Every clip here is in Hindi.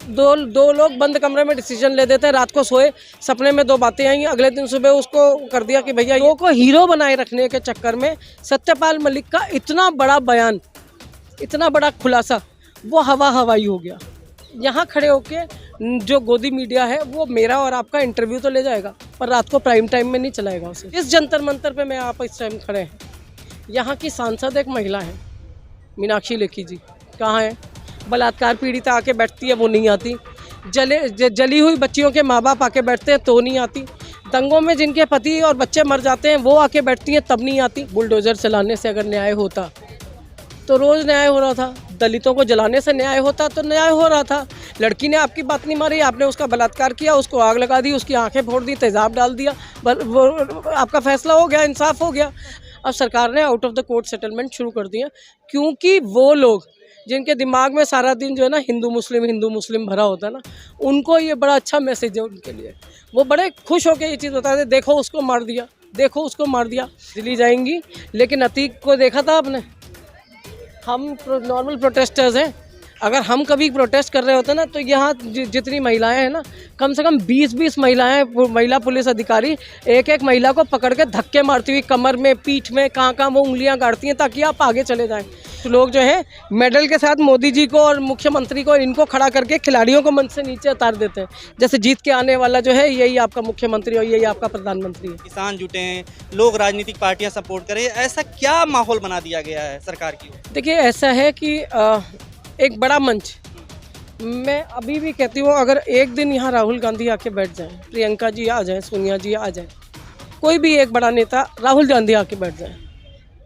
दो दो लोग बंद कमरे में डिसीजन ले देते हैं, रात को सोए सपने में दो बातें आई, अगले दिन सुबह उसको कर दिया कि भैया लोगों को हीरो बनाए रखने के चक्कर में सत्यपाल मलिक का इतना बड़ा बयान, इतना बड़ा खुलासा वो हवाई हो गया। यहाँ खड़े होके जो गोदी मीडिया है वो मेरा और आपका इंटरव्यू तो ले जाएगा, पर रात को प्राइम टाइम में नहीं चलाएगा उसे। इस जंतर मंतर पे मैं आप इस टाइम खड़े हैं, यहाँ की सांसद एक महिला है, मीनाक्षी लेखी जी, कहाँ है? बलात्कार पीड़िता आके बैठती है वो नहीं आती, जली हुई बच्चियों के माँ बाप आके बैठते हैं तो नहीं आती, दंगों में जिनके पति और बच्चे मर जाते हैं वो आके बैठती हैं तब नहीं आती। बुलडोजर चलाने से अगर न्याय होता तो रोज़ न्याय हो रहा था, दलितों को जलाने से न्याय होता तो न्याय हो रहा था। लड़की ने आपकी बात नहीं मारी, आपने उसका बलात्कार किया, उसको आग लगा दी, उसकी आंखें फोड़ दी, तेजाब डाल दिया, वो आपका फैसला हो गया, इंसाफ हो गया। अब सरकार ने out of the court settlement शुरू कर दिया, क्योंकि वो लोग जिनके दिमाग में सारा दिन जो है ना हिंदू मुस्लिम भरा होता है ना, उनको ये बड़ा अच्छा मैसेज है उनके लिए। वो बड़े खुश होकर ये चीज़ बताते हैं, देखो उसको मार दिया, देखो उसको मार दिया। दिल्ली जाएंगी, लेकिन अतीक को देखा था आपने? हम नॉर्मल प्रोटेस्टर्स हैं, अगर हम कभी प्रोटेस्ट कर रहे होते ना तो यहाँ जितनी महिलाएं हैं ना, कम से कम 20-20 महिलाएं, महिला पुलिस अधिकारी एक एक महिला को पकड़ के धक्के मारती हुई कमर में, पीठ में, कहाँ वो उंगलियां गाड़ती हैं ताकि आप आगे चले जाएं। तो लोग जो है मेडल के साथ मोदी जी को और मुख्यमंत्री को, इनको खड़ा करके खिलाड़ियों को मंच से नीचे उतार देते हैं, जैसे जीत के आने वाला जो है यही आपका मुख्यमंत्री और यही आपका प्रधानमंत्री है। किसान जुटे हैं, लोग राजनीतिक पार्टियां सपोर्ट करें, ऐसा क्या माहौल बना दिया गया है सरकार की? देखिए ऐसा है कि एक बड़ा मंच, मैं अभी भी कहती हूँ, अगर एक दिन यहाँ राहुल गांधी आके बैठ जाएं, प्रियंका जी आ जाएं, सोनिया जी आ जाएं, कोई भी एक बड़ा नेता राहुल गांधी आके बैठ जाए,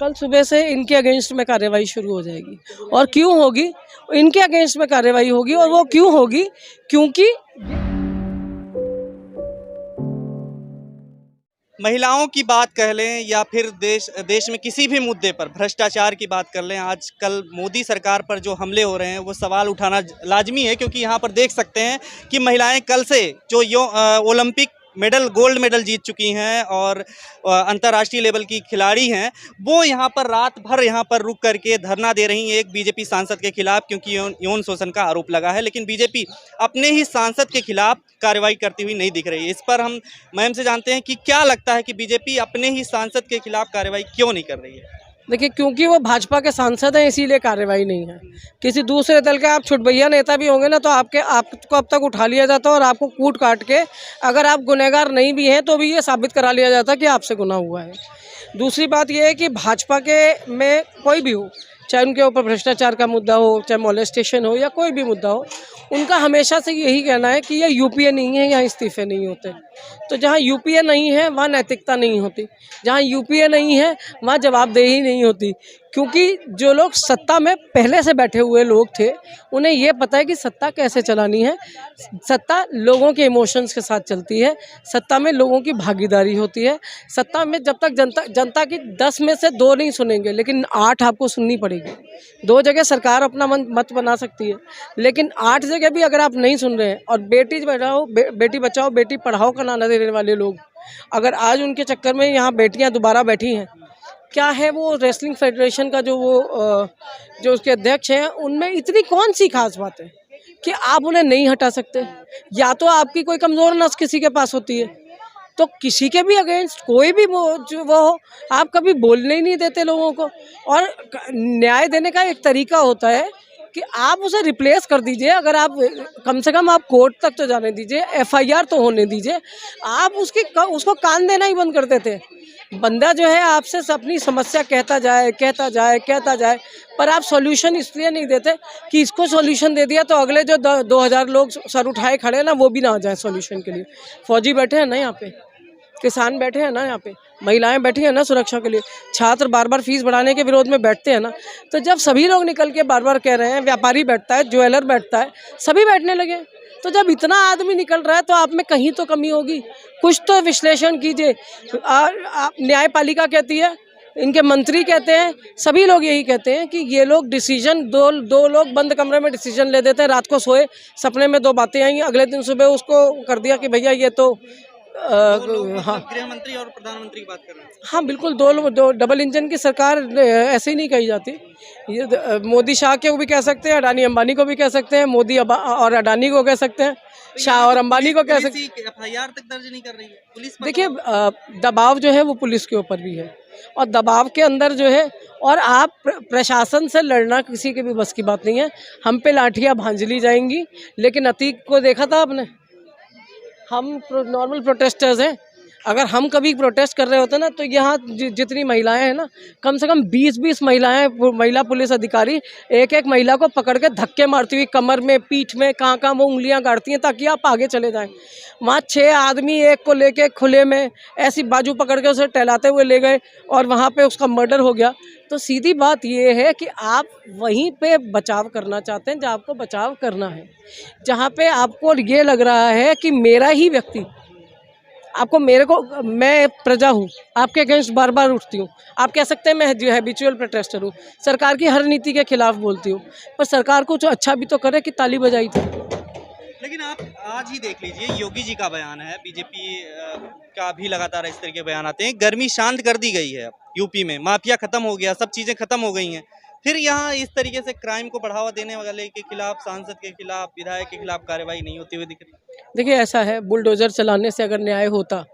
कल सुबह से इनके अगेंस्ट में कार्रवाई शुरू हो जाएगी। और क्यों होगी? इनके अगेंस्ट में कार्रवाई होगी, और वो क्यों होगी? क्योंकि महिलाओं की बात कह लें या फिर देश में किसी भी मुद्दे पर भ्रष्टाचार की बात कर लें, आजकल मोदी सरकार पर जो हमले हो रहे हैं वो सवाल उठाना लाजमी है, क्योंकि यहाँ पर देख सकते हैं कि महिलाएं कल से जो ओलंपिक गोल्ड मेडल जीत चुकी हैं और अंतर्राष्ट्रीय लेवल की खिलाड़ी हैं, वो यहाँ पर रात भर यहाँ पर रुक करके धरना दे रही हैं एक बीजेपी सांसद के खिलाफ, क्योंकि यौन शोषण का आरोप लगा है। लेकिन बीजेपी अपने ही सांसद के खिलाफ कार्रवाई करती हुई नहीं दिख रही है। इस पर हम मैम से जानते हैं कि क्या लगता है कि बीजेपी अपने ही सांसद के खिलाफ कार्रवाई क्यों नहीं कर रही है? देखिए, क्योंकि वो भाजपा के सांसद हैं इसीलिए कार्रवाई नहीं है। किसी दूसरे दल के आप छुटभैया नेता भी होंगे ना तो आपको अब तक उठा लिया जाता और आपको कूट काट के, अगर आप गुनहगार नहीं भी हैं तो भी ये साबित करा लिया जाता कि आपसे गुनाह हुआ है। दूसरी बात ये है कि भाजपा के में कोई भी हो, चाहे उनके ऊपर भ्रष्टाचार का मुद्दा हो, चाहे मोलेस्टेशन हो या कोई भी मुद्दा हो, उनका हमेशा से यही कहना है कि ये यूपीए नहीं है, यहाँ इस्तीफे नहीं होते। तो जहाँ यूपीए नहीं है वहाँ नैतिकता नहीं होती, जहाँ यूपीए नहीं है वहाँ जवाबदेही नहीं होती, क्योंकि जो लोग सत्ता में पहले से बैठे हुए लोग थे उन्हें ये पता है कि सत्ता कैसे चलानी है। सत्ता लोगों के इमोशंस के साथ चलती है, सत्ता में लोगों की भागीदारी होती है। सत्ता में जब तक जनता की 10 में से 2 नहीं सुनेंगे, लेकिन 8 आपको सुननी पड़ेगी। 2 जगह सरकार अपना मत बना सकती है, लेकिन 8 जगह भी अगर आप नहीं सुन रहे हैं, और बेटी बचाओ बेटी पढ़ाओ का नारा देने वाले लोग, अगर आज उनके चक्कर में यहाँ बेटियाँ दोबारा बैठी हैं, क्या है वो रेसलिंग फेडरेशन का जो उसके अध्यक्ष हैं, उनमें इतनी कौन सी खास बात है कि आप उन्हें नहीं हटा सकते? या तो आपकी कोई कमज़ोर नस किसी के पास होती है, तो किसी के भी अगेंस्ट कोई भी वो हो, आप कभी बोलने ही नहीं देते लोगों को। और न्याय देने का एक तरीका होता है कि आप उसे रिप्लेस कर दीजिए, अगर आप कम से कम आप कोर्ट तक तो जाने दीजिए, एफआईआर तो होने दीजिए। आप उसको कान देना ही बंद कर देते। बंदा जो है आपसे अपनी समस्या कहता जाए, पर आप सॉल्यूशन इसलिए नहीं देते कि इसको सॉल्यूशन दे दिया तो अगले जो 2000 लोग सर उठाए खड़े हैं ना, वो भी ना आ जाए सॉल्यूशन के लिए। फौजी बैठे हैं ना यहाँ पे, किसान बैठे हैं ना यहाँ पे, महिलाएं बैठी हैं ना सुरक्षा के लिए, छात्र बार बार फीस बढ़ाने के विरोध में बैठते हैं ना। तो जब सभी लोग निकल के बार बार कह रहे हैं, व्यापारी बैठता है, ज्वेलर बैठता है, सभी बैठने लगे, तो जब इतना आदमी निकल रहा है तो आप में कहीं तो कमी होगी। कुछ तो विश्लेषण कीजिए। न्यायपालिका कहती है, इनके मंत्री कहते हैं, सभी लोग यही कहते हैं कि ये लोग डिसीजन दो लोग बंद कमरे में डिसीजन ले देते हैं, रात को सोए सपने में 2 बातें आई, अगले दिन सुबह उसको कर दिया कि भैया ये तो हाँ गृह मंत्री और प्रधानमंत्री की बात कर रहे हैं। हाँ बिल्कुल, दो डबल इंजन की सरकार ऐसे ही नहीं कही जाती। ये मोदी शाह को भी कह सकते हैं, अडानी अंबानी को भी कह सकते हैं, मोदी और अडानी को कह सकते हैं, शाह और अंबानी को कह सकते हैं। एफआईआर तक दर्ज नहीं कर रही है पुलिस पर। देखिए दबाव जो है वो पुलिस के ऊपर भी है, और दबाव के अंदर जो है, और आप प्रशासन से लड़ना किसी के भी बस की बात नहीं है। हम पे लाठियाँ भांज जाएंगी, लेकिन अतीक को देखा था आपने? हम नॉर्मल प्रोटेस्टर्स हैं। अगर हम कभी प्रोटेस्ट कर रहे होते ना, तो यहाँ जितनी महिलाएं हैं ना, कम से कम 20-20 महिला पुलिस अधिकारी एक एक महिला को पकड़ के धक्के मारती हुई कमर में, पीठ में, कहाँ वो उंगलियां गाड़ती हैं ताकि आप आगे चले जाएं। वहाँ 6 आदमी एक को लेके खुले में ऐसी बाजू पकड़ के उसे टहलाते हुए ले गए, और वहाँ पे उसका मर्डर हो गया। तो सीधी बात ये है कि आप वहीं पे बचाव करना चाहते हैं जहाँ आपको बचाव करना है, जहाँ पे आपको ये लग रहा है कि मेरा ही व्यक्ति, आपको मैं प्रजा हूँ, आपके अगेंस्ट बार बार उठती हूँ। आप कह सकते हैं मैं जो हैबिचुअल प्रोटेस्टर हूँ, सरकार की हर नीति के खिलाफ बोलती हूँ, पर सरकार को जो अच्छा भी तो करे कि ताली बजाई थी। लेकिन आप आज ही देख लीजिए, योगी जी का बयान है, बीजेपी का भी लगातार इस तरह के बयान आते हैं। गर्मी शांत कर दी गई है अब यूपी में, माफिया खत्म हो गया, सब चीजें खत्म हो गई हैं। फिर यहाँ इस तरीके से क्राइम को बढ़ावा देने वाले के खिलाफ, सांसद के खिलाफ, विधायक के खिलाफ कार्रवाई नहीं होती हुई दिख रही। देखिए ऐसा है, बुलडोजर चलाने से अगर न्याय होता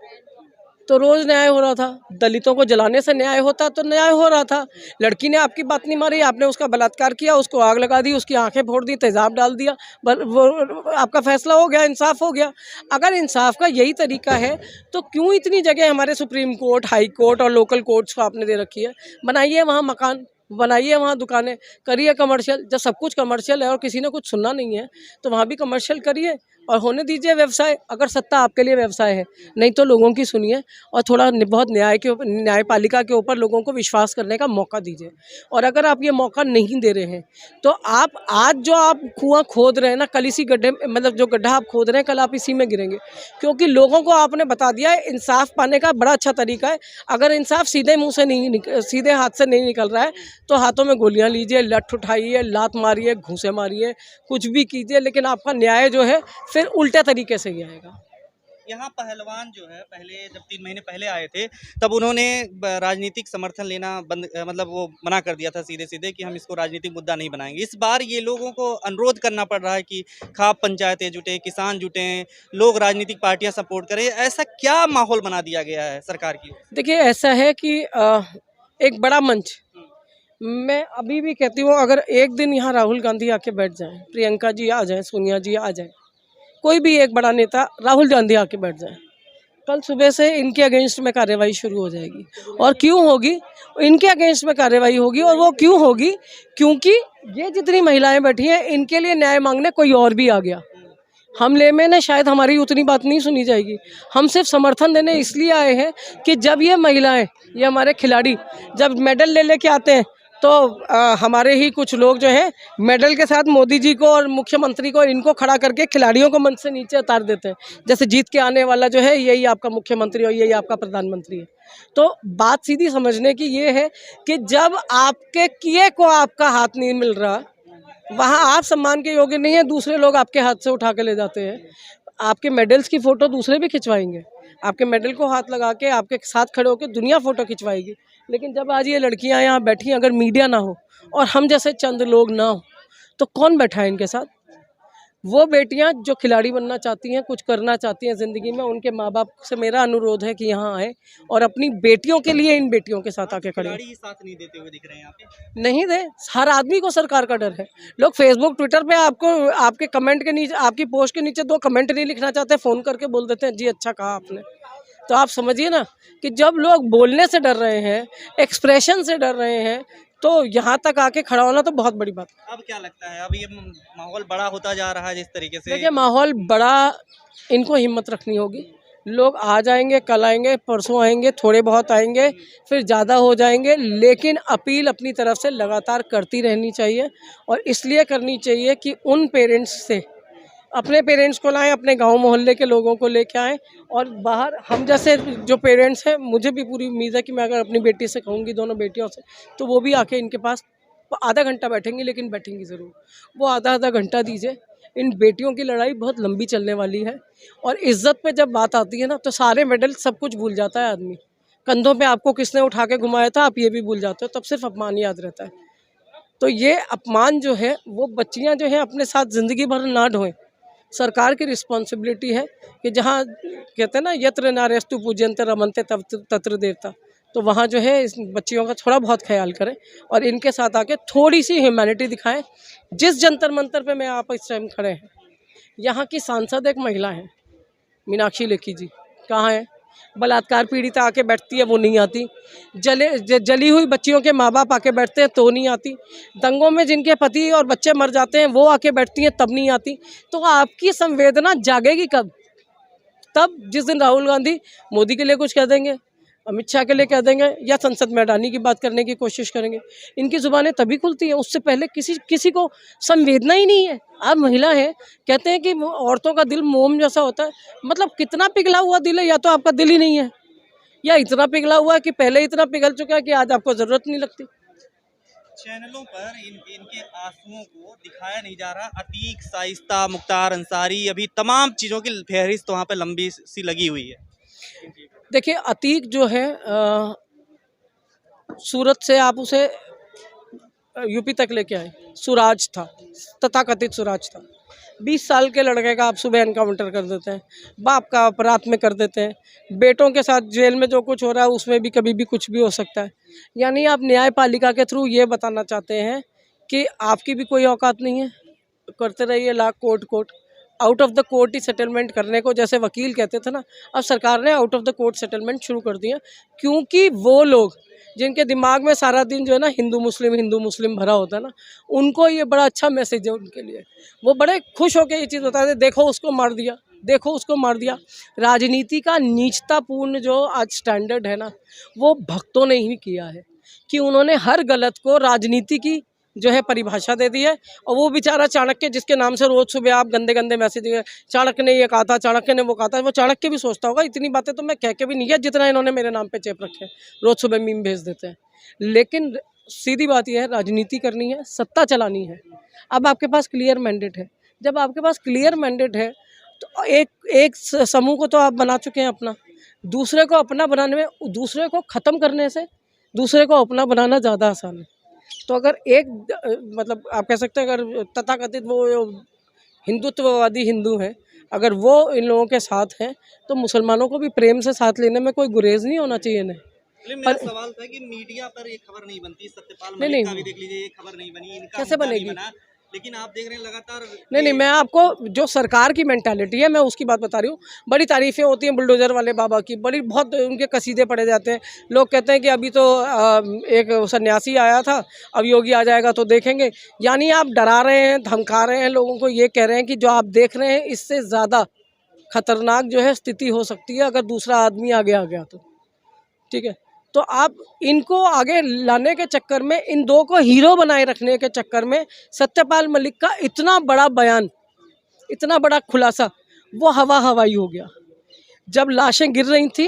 तो रोज न्याय हो रहा था, दलितों को जलाने से न्याय होता तो न्याय हो रहा था। लड़की ने आपकी बात नहीं मारी, आपने उसका बलात्कार किया, उसको आग लगा दी, उसकी आंखें फोड़ दी, तेजाब डाल दिया, वो आपका फैसला हो गया, इंसाफ हो गया। अगर इंसाफ का यही तरीका है तो क्यों इतनी जगह हमारे सुप्रीम कोर्ट, हाई कोर्ट और लोकल कोर्ट्स को आपने दे रखी है? बनाइए वहाँ मकान, बनाइए वहाँ दुकानें, करिए कमर्शियल। जब सब कुछ कमर्शियल है और किसी ने कुछ सुनना नहीं है, तो वहाँ भी कमर्शियल करिए और होने दीजिए व्यवसाय, अगर सत्ता आपके लिए व्यवसाय है। नहीं तो लोगों की सुनिए और थोड़ा बहुत न्यायपालिका के ऊपर लोगों को विश्वास करने का मौका दीजिए। और अगर आप ये मौका नहीं दे रहे हैं, तो आप आज जो आप कुआं खोद रहे हैं ना, कल इसी गड्ढे, मतलब जो गड्ढा आप खोद रहे हैं, कल आप इसी में गिरेंगे। क्योंकि लोगों को आपने बता दिया है इंसाफ पाने का बड़ा अच्छा तरीका है। अगर इंसाफ सीधे मुँह से नहीं, सीधे हाथ से नहीं निकल रहा है, तो हाथों में गोलियां लीजिए, लठ उठाइए, लात मारिए, घूंसे मारिए, कुछ भी कीजिए, लेकिन आपका न्याय जो है फिर उल्टे तरीके से ही आएगा। यहाँ पहलवान जो है, पहले जब 3 महीने पहले आए थे, तब उन्होंने राजनीतिक समर्थन लेना बंद, मतलब वो मना कर दिया था सीधे सीधे कि हम इसको राजनीतिक मुद्दा नहीं बनाएंगे। इस बार ये लोगों को अनुरोध करना पड़ रहा है कि खाप पंचायतें जुटे, किसान जुटे, लोग राजनीतिक पार्टियां सपोर्ट करें। ऐसा क्या माहौल बना दिया गया है सरकार की? देखिए ऐसा है कि एक बड़ा मंच, मैं अभी भी कहती हूँ, अगर एक दिन यहाँ राहुल गांधी आके बैठ जाएं, प्रियंका जी आ जाएं, सोनिया जी आ जाएं, कोई भी एक बड़ा नेता राहुल गांधी आके बैठ जाए, कल सुबह से इनके अगेंस्ट में कार्रवाई शुरू हो जाएगी। और क्यों होगी? इनके अगेंस्ट में कार्रवाई होगी, और वो क्यों होगी? क्योंकि ये जितनी महिलाएं बैठी हैं, इनके लिए न्याय मांगने कोई और भी आ गया। हम लेमे ने शायद हमारी उतनी बात नहीं सुनी जाएगी। हम सिर्फ समर्थन देने इसलिए आए हैं कि जब ये महिलाएं, ये हमारे खिलाड़ी जब मेडल ले लेके आते हैं, तो हमारे ही कुछ लोग जो है मेडल के साथ मोदी जी को और मुख्यमंत्री को, इनको खड़ा करके खिलाड़ियों को मंच से नीचे उतार देते हैं। जैसे जीत के आने वाला जो है यही आपका मुख्यमंत्री और यही आपका प्रधानमंत्री है। तो बात सीधी समझने की ये है कि जब आपके किए को आपका हाथ नहीं मिल रहा, वहाँ आप सम्मान के योग्य नहीं है, दूसरे लोग आपके हाथ से उठा के ले जाते हैं। आपके मेडल्स की फ़ोटो दूसरे भी खिंचवाएंगे, आपके मेडल को हाथ लगा के आपके साथ खड़े होकर दुनिया फ़ोटो खिंचवाएगी। लेकिन जब आज ये लड़कियां यहाँ बैठी, अगर मीडिया ना हो और हम जैसे चंद लोग ना हो, तो कौन बैठा है इनके साथ? वो बेटियां जो खिलाड़ी बनना चाहती हैं, कुछ करना चाहती हैं ज़िंदगी में, उनके माँ बाप से मेरा अनुरोध है कि यहाँ आए और अपनी बेटियों के लिए इन बेटियों के साथ आके खड़े। खिलाड़ी ही साथ नहीं देते हुए दिख रहे हैं यहाँ पे। नहीं दे, हर आदमी को सरकार का डर है। लोग फेसबुक, ट्विटर पे आपको, आपके कमेंट के नीचे, आपकी पोस्ट के नीचे 2 कमेंट नहीं लिखना चाहते, फ़ोन करके बोल देते हैं जी अच्छा कहा आपने। तो आप समझिए ना कि जब लोग बोलने से डर रहे हैं, एक्सप्रेशन से डर रहे हैं, तो यहाँ तक आके खड़ा होना तो बहुत बड़ी बात है। अब क्या लगता है, अब ये माहौल बड़ा होता जा रहा है जिस तरीके से? देखिए माहौल बड़ा, इनको हिम्मत रखनी होगी। लोग आ जाएंगे, कल आएंगे, परसों आएंगे, थोड़े बहुत आएंगे, फिर ज़्यादा हो जाएंगे, लेकिन अपील अपनी तरफ से लगातार करती रहनी चाहिए। और इसलिए करनी चाहिए कि उन पेरेंट्स से, अपने पेरेंट्स को लाएं, अपने गांव मोहल्ले के लोगों को लेके आएं, और बाहर हम जैसे जो पेरेंट्स हैं, मुझे भी पूरी उम्मीद है कि मैं अगर अपनी बेटी से कहूँगी, दोनों बेटियों से, तो वो भी आके इनके पास आधा घंटा बैठेंगी, लेकिन बैठेंगी ज़रूर। वो आधा घंटा दीजिए, इन बेटियों की लड़ाई बहुत लंबी चलने वाली है। और इज्जत पे जब बात आती है ना, तो सारे मेडल सब कुछ भूल जाता है आदमी। कंधों पे आपको किसने उठा के घुमाया था, आप ये भी भूल जाते हो, तब सिर्फ अपमान याद रहता है। तो ये अपमान जो है, वो बच्चियां जो है अपने साथ ज़िंदगी भर ना ढोएं। सरकार की रिस्पॉन्सिबिलिटी है कि जहाँ कहते हैं ना, यत्र नार्यस्तु पूज्यन्ते रमन्ते तत्र देवता, तो वहाँ जो है इस बच्चियों का थोड़ा बहुत ख्याल करें और इनके साथ आके थोड़ी सी ह्यूमैनिटी दिखाएं। जिस जंतर मंतर पे मैं आप इस टाइम खड़े हैं, यहाँ की सांसद एक महिला है, मीनाक्षी लेखी जी, कहाँ है? बलात्कार पीड़िता आके बैठती है, वो नहीं आती। जली हुई बच्चियों के माँ बाप आके बैठते हैं, तो नहीं आती। दंगों में जिनके पति और बच्चे मर जाते हैं, वो आके बैठती हैं, तब नहीं आती। तो आपकी संवेदना जागेगी कब? तब जिस दिन राहुल गांधी मोदी के लिए कुछ कह देंगे, अमित शाह के लिए कह देंगे, या संसद में अडानी की बात करने की कोशिश करेंगे। इनकी जुबानें तभी खुलती हैं, उससे पहले किसी को संवेदना ही नहीं है। आप महिला है, कहते हैं कि औरतों का दिल मोम जैसा होता है। मतलब कितना पिघला हुआ दिल है, या तो आपका दिल ही नहीं है, या इतना पिघला हुआ है कि पहले इतना पिघल चुका है कि आज आपको ज़रूरत नहीं लगती। चैनलों पर इनके आंसुओं को दिखाया नहीं जा रहा। अतीक, शाइस्ता, मुख्तार अंसारी, अभी तमाम चीज़ों की फहरिस्त वहाँ पे लंबी सी लगी हुई है। देखिए, अतीक जो है सूरत से आप उसे यूपी तक लेके आए, सुराज था, तथाकथित सुराज था। 20 साल के लड़के का आप सुबह एनकाउंटर कर देते हैं, बाप का अपराध में कर देते हैं, बेटों के साथ जेल में जो कुछ हो रहा है उसमें भी कभी भी कुछ भी हो सकता है। यानी आप न्यायपालिका के थ्रू ये बताना चाहते हैं कि आपकी भी कोई औकात नहीं है, करते रहिए lakh court out of the court he settlement करने को, जैसे वकील कहते थे ना, अब सरकार ने out of the court settlement शुरू कर दिया। क्योंकि वो लोग जिनके दिमाग में सारा दिन जो है ना हिंदू मुस्लिम भरा होता है ना, उनको ये बड़ा अच्छा मैसेज है उनके लिए। वो बड़े खुश होकर ये चीज़ बताते हैं, देखो उसको मार दिया, देखो उसको मार दिया। राजनीति का नीचतापूर्ण जो आज स्टैंडर्ड है ना, वो भक्तों ने ही किया है कि उन्होंने हर गलत को राजनीति की जो है परिभाषा दे दी है। और वो बेचारा चाणक्य, जिसके नाम से रोज़ सुबह आप गंदे गंदे मैसेज, चाणक्य ने ये कहा था, चाणक्य ने वो कहा था, वो चाणक्य भी सोचता होगा इतनी बातें तो मैं कह के भी नहीं किया जितना इन्होंने मेरे नाम पे चेप रखे हैं, रोज़ सुबह मीम भेज देते हैं। लेकिन सीधी बात यह है, राजनीति करनी है, सत्ता चलानी है। अब आपके पास क्लियर मैंडेट है। जब आपके पास क्लियर मैंडेट है तो एक समूह को तो आप बना चुके हैं अपना, दूसरे को अपना बनाने में, दूसरे को ख़त्म करने से दूसरे को अपना बनाना ज़्यादा आसान है। तो अगर एक मतलब आप कह सकते हैं, अगर तथाकथित वो हिंदुत्ववादी हिंदू हैं, अगर वो इन लोगों के साथ हैं, तो मुसलमानों को भी प्रेम से साथ लेने में कोई गुरेज नहीं होना चाहिए इन्हें। मेरा सवाल था कि मीडिया पर ये खबर नहीं बनती, सत्यपाल मलिक का भी देख लीजिए, ये खबर नहीं बनी, इनका कैसे बनेगी? बना, लेकिन आप देख रहे हैं लगातार। नहीं, मैं आपको जो सरकार की मेंटालिटी है मैं उसकी बात बता रही हूँ। बड़ी तारीफ़ें होती हैं बुलडोज़र वाले बाबा की, बड़ी बहुत उनके कसीदे पढ़े जाते हैं। लोग कहते हैं कि अभी तो एक सन्यासी आया था, अब योगी आ जाएगा तो देखेंगे। यानी आप डरा रहे हैं, धमका रहे हैं लोगों को, ये कह रहे हैं कि जो आप देख रहे हैं इससे ज़्यादा खतरनाक जो है स्थिति हो सकती है अगर दूसरा आदमी आगे आ गया तो। ठीक है, तो आप इनको आगे लाने के चक्कर में, इन दो को हीरो बनाए रखने के चक्कर में, सत्यपाल मलिक का इतना बड़ा बयान, इतना बड़ा खुलासा, वो हवाई हो गया। जब लाशें गिर रही थी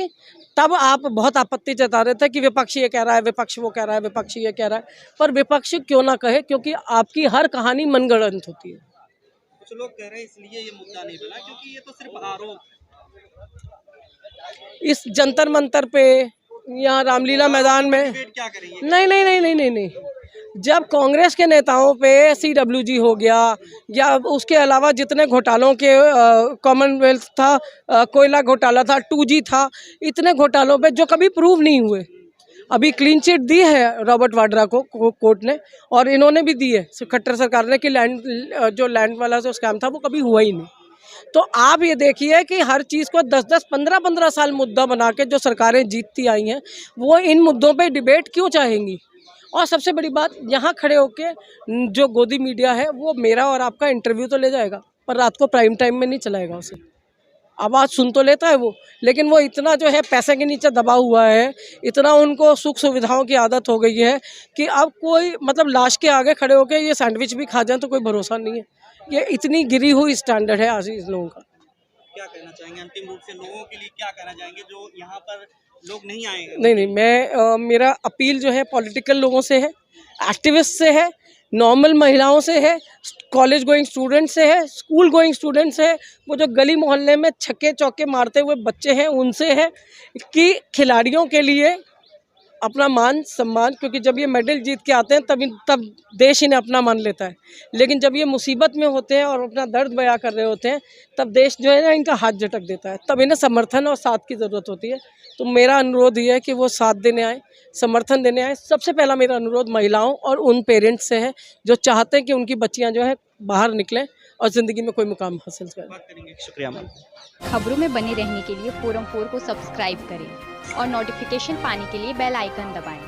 तब आप बहुत आपत्ति जता रहे थे कि विपक्ष ये कह रहा है, विपक्ष वो कह रहा है, विपक्ष ये कह रहा है। पर विपक्ष क्यों ना कहे, क्योंकि आपकी हर कहानी मनगढ़ंत होती है। कुछ लोग कह रहे हैं इसलिए ये मुद्दा नहीं बना क्योंकि ये तो सिर्फ आरोप। इस जंतर मंतर पे या रामलीला मैदान में क्या करेंगे? नहीं। जब कांग्रेस के नेताओं पे CWG हो गया, या उसके अलावा जितने घोटालों के कॉमनवेल्थ था, कोयला घोटाला था, 2G था, इतने घोटालों पे जो कभी प्रूव नहीं हुए। अभी क्लीन चिट दी है रॉबर्ट वाड्रा को कोर्ट ने, और इन्होंने भी दी है खट्टर सरकार ने कि लैंड वाला जो स्कैम था वो कभी हुआ ही नहीं। तो आप ये देखिए कि हर चीज़ को 10-10, 15-15 साल मुद्दा बना के जो सरकारें जीतती आई हैं, वो इन मुद्दों पे डिबेट क्यों चाहेंगी। और सबसे बड़ी बात, यहाँ खड़े होके जो गोदी मीडिया है वो मेरा और आपका इंटरव्यू तो ले जाएगा, पर रात को प्राइम टाइम में नहीं चलाएगा उसे। आवाज़ सुन तो लेता है वो, लेकिन वो इतना जो है पैसे के नीचे दबा हुआ है, इतना उनको सुख सुविधाओं की आदत हो गई है कि अब कोई मतलब लाश के आगे खड़े होकर ये सैंडविच भी खा जाए तो कोई भरोसा नहीं है। ये इतनी गिरी हुई स्टैंडर्ड है आज इस लोगों का। क्या कहना चाहेंगे अंतिम रूप से लोगों के लिए, क्या कहना चाहेंगे जो यहाँ पर लोग नहीं आएंगे? नहीं, मैं मेरा अपील जो है पॉलिटिकल लोगों से है, एक्टिविस्ट से है, नॉर्मल महिलाओं से है, कॉलेज गोइंग स्टूडेंट से है, स्कूल गोइंग स्टूडेंट से है, वो जो गली मोहल्ले में छक्के चौके मारते हुए बच्चे हैं उनसे है, कि खिलाड़ियों के लिए अपना मान सम्मान, क्योंकि जब ये मेडल जीत के आते हैं तब देश इन्हें अपना मान लेता है, लेकिन जब ये मुसीबत में होते हैं और अपना दर्द बयां कर रहे होते हैं तब देश जो है ना इनका हाथ झटक देता है, तब इन्हें समर्थन और साथ की ज़रूरत होती है। तो मेरा अनुरोध ये है कि वो साथ देने आए, समर्थन देने आए। सबसे पहला मेरा अनुरोध महिलाओं और उन पेरेंट्स से है जो चाहते हैं कि उनकी बच्चियाँ जो है बाहर निकलें और ज़िंदगी में कोई मुकाम हासिल करें। बात करेंगे। शुक्रिया मैम। खबरों में बने रहने के लिए फोरम 4 को सब्सक्राइब करें और नोटिफिकेशन पाने के लिए बेल आइकन दबाएं।